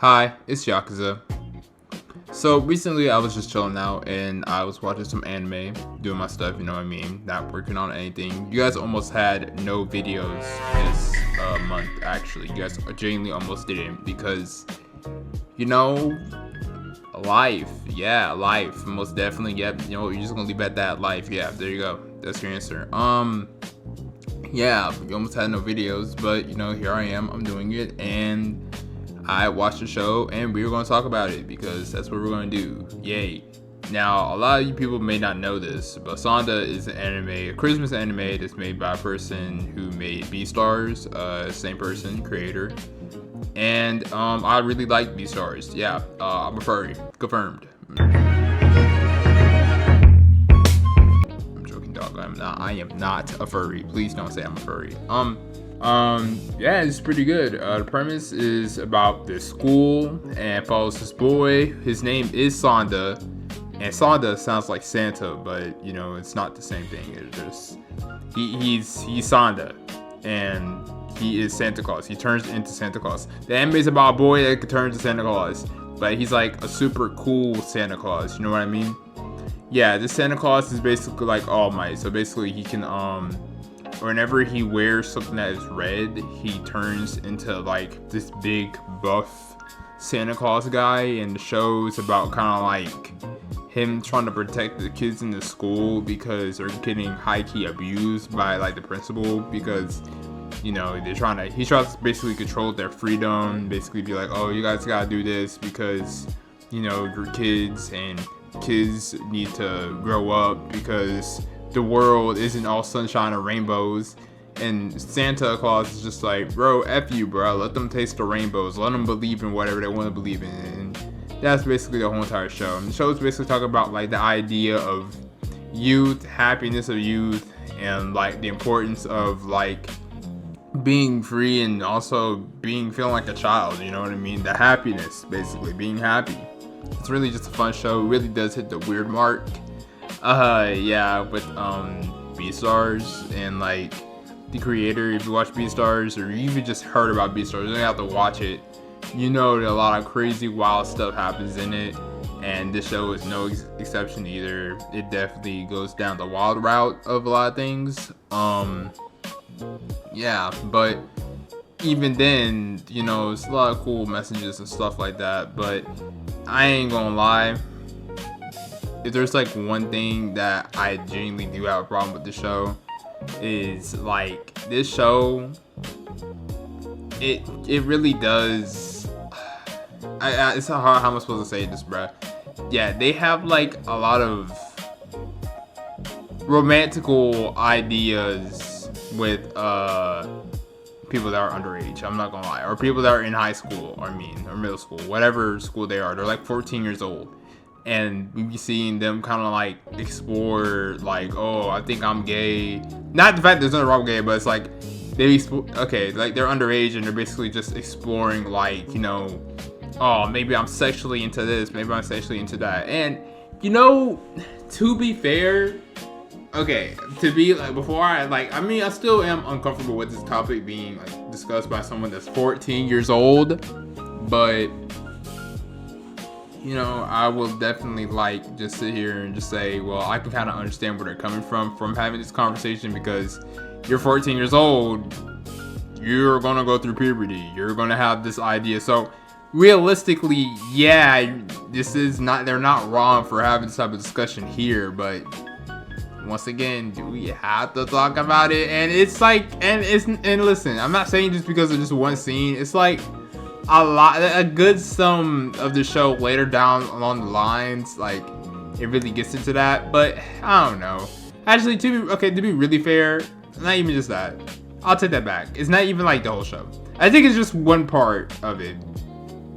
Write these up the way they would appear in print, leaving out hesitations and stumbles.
Hi, it's Yakuza. So recently I was just chilling out and I was watching some anime, doing my stuff, you know what I mean? Not working on anything. You guys almost had no videos this month, actually. You guys genuinely almost didn't because, you know, life. Yeah, life. Most definitely. Yep. You know, you're just gonna leave at that. Life. Yeah, there you go. That's your answer. Yeah, you almost had no videos, but you know, here I am. I'm doing it and I watched the show and we were going to talk about it because that's what we're going to do. Yay. Now, a lot of you people may not know this, but Sanda is an anime, a Christmas anime that's made by a person who made Beastars, same person, creator. And I really like Beastars. Yeah, I'm a furry. Confirmed. I'm joking, dog. I am not a furry. Please don't say I'm a furry. Yeah, it's pretty good. The premise is about this school and follows this boy. His name is Sanda, and Sanda sounds like Santa, but you know it's not the same thing. It's just he's Sanda, and he is Santa Claus. He turns into Santa Claus. The anime is about a boy that turns into Santa Claus, but he's like a super cool Santa Claus. You know what I mean? Yeah, this Santa Claus is basically like All Might. So basically, he can whenever he wears something that is red, he turns into like this big buff Santa Claus guy, and the show is about kind of like him trying to protect the kids in the school because they're getting high-key abused by like the principal because you know he tries to basically control their freedom, basically be like, oh, you guys gotta do this because you know you're kids and kids need to grow up because the world isn't all sunshine and rainbows. And Santa Claus is just like, bro, F you, bro. Let them taste the rainbows. Let them believe in whatever they want to believe in. And that's basically the whole entire show. And the show is basically talking about like the idea of youth, happiness of youth, and like the importance of like being free and also feeling like a child. You know what I mean? The happiness, basically, being happy. It's really just a fun show. It really does hit the weird mark. Yeah, with Beastars and like the creator. If you watch Beastars or you even just heard about Beastars, you don't have to watch it. You know that a lot of crazy, wild stuff happens in it, and this show is no exception either. It definitely goes down the wild route of a lot of things. Yeah, but even then, you know, it's a lot of cool messages and stuff like that. But I ain't gonna lie. If there's like one thing that I genuinely do have a problem with the show is like this show it really does it's hard, how am I supposed to say this, bruh? Yeah, they have like a lot of romantical ideas with people that are underage, I'm not gonna lie, or people that are in high school, or middle school, whatever school they are. They're like 14 years old. And we be seeing them kind of like explore, like, oh, I think I'm gay. Not the fact there's nothing wrong with gay, but it's like like they're underage and they're basically just exploring, like, you know, oh, maybe I'm sexually into this, maybe I'm sexually into that. And you know, to be fair, okay, to be like before I still am uncomfortable with this topic being like discussed by someone that's 14 years old, but you know, I will definitely like just sit here and just say, well, I can kind of understand where they're coming from having this conversation because you're 14 years old, you're gonna go through puberty, you're gonna have this idea. So realistically, yeah, they're not wrong for having this type of discussion here, but once again, do we have to talk about it? And it's like, and listen, I'm not saying just because of just one scene, it's like a good sum of the show later down along the lines, like it really gets into that. But I don't know. Actually, to be really fair, not even just that. I'll take that back. It's not even like the whole show. I think it's just one part of it.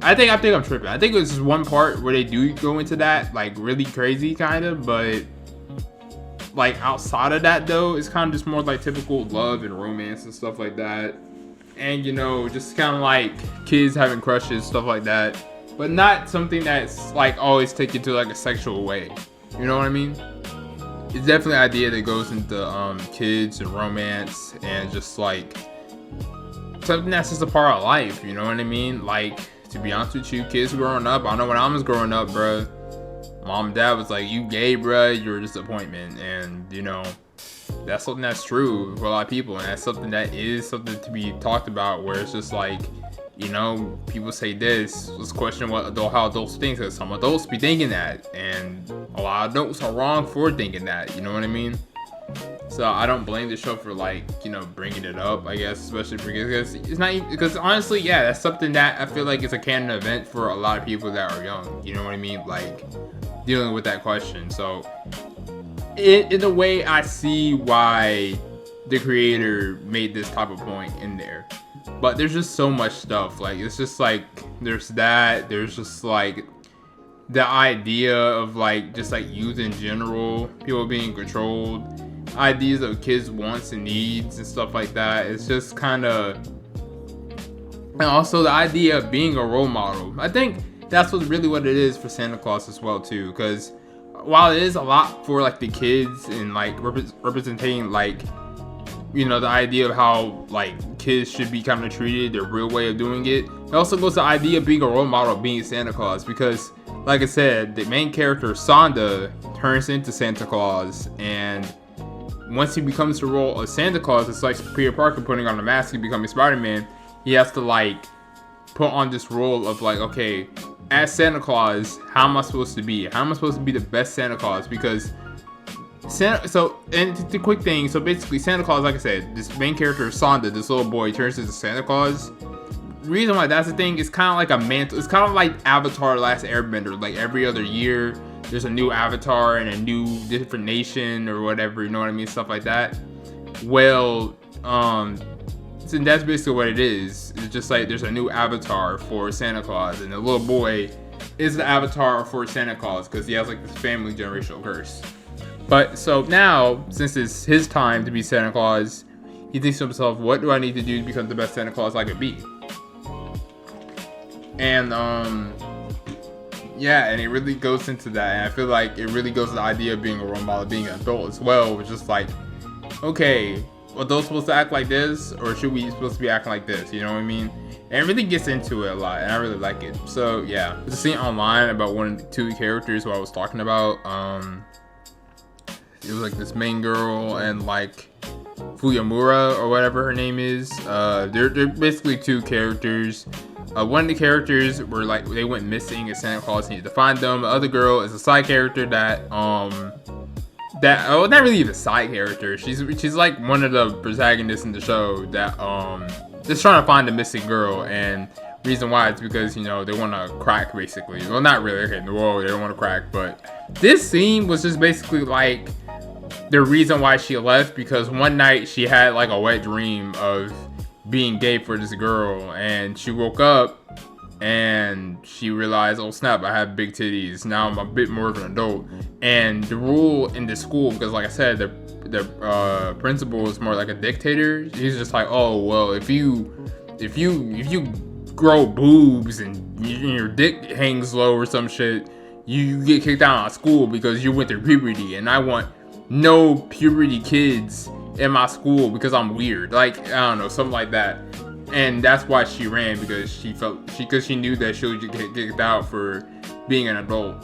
I think I'm tripping. I think it's just one part where they do go into that, like really crazy kind of, but like outside of that though, it's kind of just more like typical love and romance and stuff like that. And you know, just kind of like kids having crushes, stuff like that, but not something that's like always taken to like a sexual way. You know what I mean? It's definitely an idea that goes into kids and romance and just like something that's just a part of life. You know what I mean? Like to be honest with you, kids growing up, I know when I was growing up, bro, mom and dad was like, you gay, bro, you're a disappointment. And you know, that's something that's true for a lot of people, and that's something that is something to be talked about, where it's just like, you know, people say this, let's question how adults think, because some adults be thinking that, and a lot of adults are wrong for thinking that, you know what I mean? So I don't blame the show for, like, you know, bringing it up, I guess, especially because it's not even, because honestly, yeah, that's something that I feel like is a canon event for a lot of people that are young, you know what I mean? Like, dealing with that question. So in a way, I see why the creator made this type of point in there. But there's just so much stuff. Like, it's just like, there's that. There's just like the idea of like, just like youth in general, people being controlled, ideas of kids' wants and needs and stuff like that. It's just kind of, and also the idea of being a role model. I think that's what it is for Santa Claus as well too. Because while it is a lot for like the kids and like representing like, you know, the idea of how like kids should be kind of treated, their real way of doing it. It also goes to the idea of being a role model, being Santa Claus, because like I said, the main character Sanda turns into Santa Claus, and once he becomes the role of Santa Claus, it's like Peter Parker putting on a mask and becoming Spider-Man. He has to like put on this role of like, okay, as Santa Claus, how am I supposed to be? How am I supposed to be the best Santa Claus? Because and the quick thing, so basically Santa Claus, like I said, this main character Sanda, this little boy, turns into Santa Claus. The reason why that's the thing, it's kind of like a mantle. It's kind of like Avatar: Last Airbender. Like every other year, there's a new avatar and a new different nation or whatever. You know what I mean? Stuff like that. Well, so that's basically what it is. It's just like there's a new avatar for Santa Claus, and the little boy is the avatar for Santa Claus because he has like this family generational curse. But so now, since it's his time to be Santa Claus, he thinks to himself, what do I need to do to become the best Santa Claus I could be? And yeah, and it really goes into that, and I feel like it really goes to the idea of being a role model, being an adult as well, which is like, okay, are adults supposed to act like this, or should we supposed to be acting like this? You know what I mean? And it really gets into it a lot, and I really like it. So yeah, there's a scene online about one of the two characters who I was talking about. It was like this main girl and like Fuyamura or whatever her name is. They're basically two characters. One of the characters were like, they went missing and Santa Claus needed to find them. The other girl is a side character that not really a side character. She's like one of the protagonists in the show that just trying to find the missing girl, and reason why it's because, you know, they want to crack basically. Well, not really. Okay, whoa, they don't want to crack, but this scene was just basically like the reason why she left, because one night she had like a wet dream of being gay for this girl, and she woke up and she realized, oh snap, I have big titties, now I'm a bit more of an adult. And the rule in the school, because like I said, the principal is more like a dictator. He's just like, oh well, if you grow boobs and your dick hangs low or some shit, you get kicked out of school because you went through puberty, and I want no puberty kids in my school because I'm weird. Like, I don't know, something like that. And that's why she ran, because she knew that she would get kicked out for being an adult.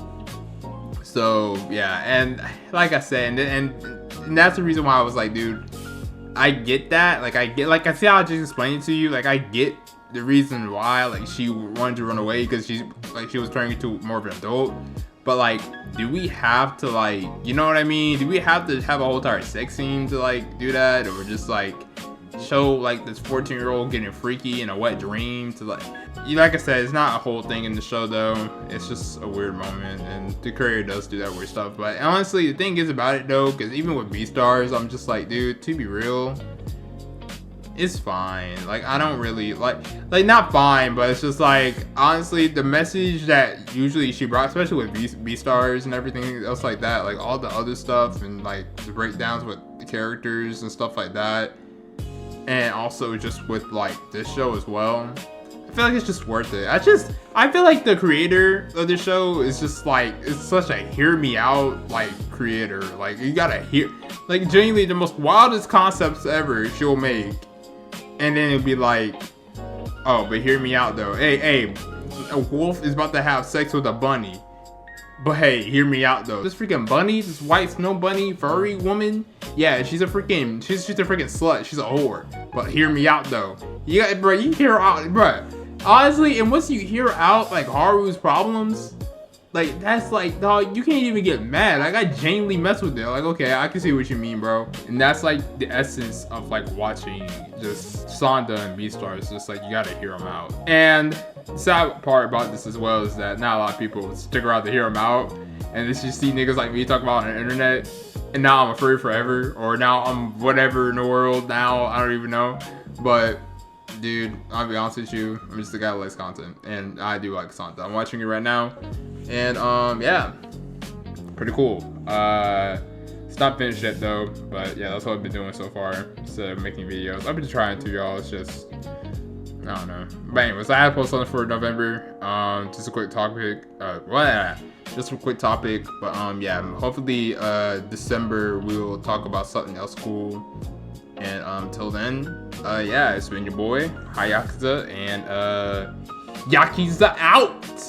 So yeah, and like I said, and that's the reason why I was like, dude, I get that. Like I see how I just explained it to you. Like I get the reason why, like, she wanted to run away because she was turning into more of an adult. But like, do we have to, like, you know what I mean? Do we have to have a whole entire sex scene to like do that, or just like show like this 14-year-old getting freaky in a wet dream to like I said, it's not a whole thing in the show though. It's just a weird moment, and the creator does do that weird stuff. But honestly, the thing is about it though, because even with Beastars, I'm just like, dude, to be real, it's fine. Like, I don't really like not fine, but it's just like, honestly, the message that usually she brought, especially with Beastars and everything else like that, like all the other stuff and like the breakdowns with the characters and stuff like that, and also just with like this show as well, I feel like it's just worth it. I feel like the creator of the show is just like, it's such a hear me out like creator. Like, you gotta hear, like, genuinely the most wildest concepts ever she'll make, and then it'll be like, oh, but hear me out though. Hey, a wolf is about to have sex with a bunny. But hey, hear me out though. This freaking bunny, this white snow bunny, furry woman, yeah, she's a freaking slut. She's a whore. But hear me out though. You got, bro, you hear out, bro. Honestly, and once you hear out like Haru's problems, like that's like, dog, you can't even get mad. Like I genuinely mess with it. Like, okay, I can see what you mean, bro. And that's like the essence of like watching just Sanda and Beastars. Just like you gotta hear them out. And the sad part about this as well is that not a lot of people stick around to hear them out. And it's just see niggas like me talk about on the internet. And now I'm a furry forever, or now I'm whatever in the world now. I don't even know. But dude, I'll be honest with you, I'm just a guy who likes content, and I do like Santa. I'm watching it right now, and yeah, pretty cool. It's not finished yet though, but yeah, that's what I've been doing so far. So making videos. I've been trying to, y'all. It's just, I don't know. But anyways, I had to post something for November. Just a quick topic. Just a quick topic. But yeah, hopefully December we'll talk about something else cool. And until then, yeah, it's been your boy HI-YAKUZA, and Yakuza out.